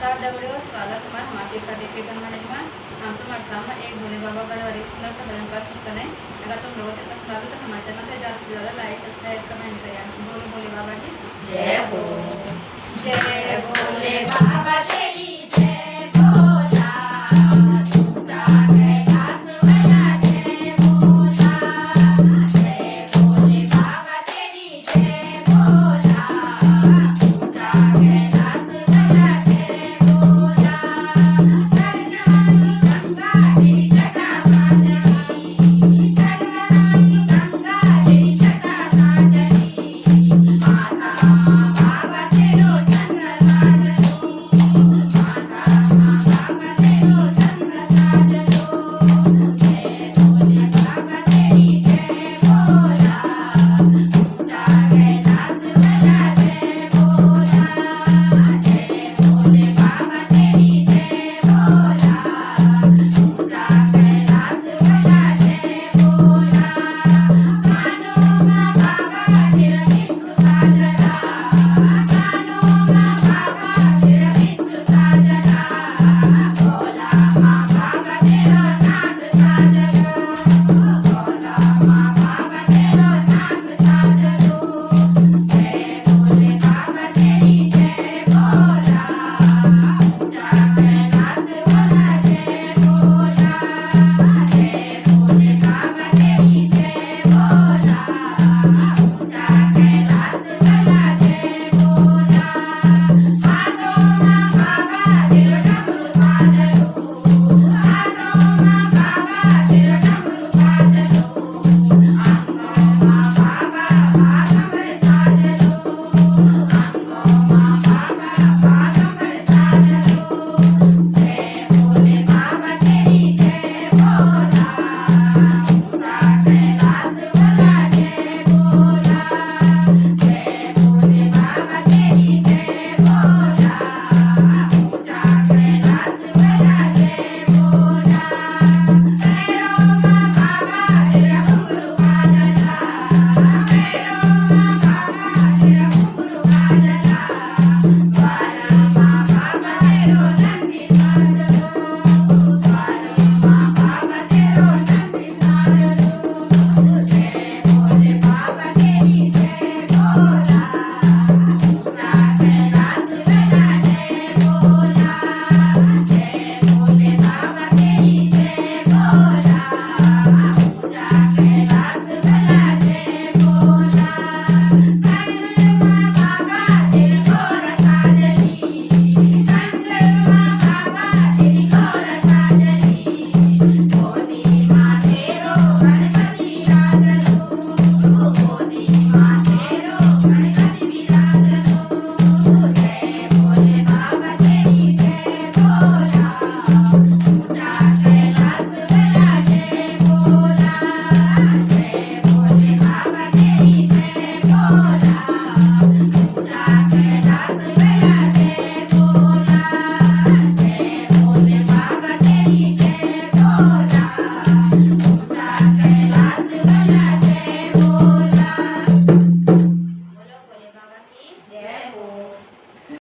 नमस्कार दगड़ियों, स्वागत तुम्हारा हमारे साथ एक कीर्तन मंडली में। हम तुम्हारे सामने एक भोले बाबा का और एक सुंदर सा भजन प्रस्तुत करें। अगर तुम लोगों को पसंद आए तो हमारे चैनल से ज़्यादा से ज़्यादा लाइक सब्सक्राइब कमेंट करें। बोलो भोले बाबा की जय हो। जय भोले बाबा की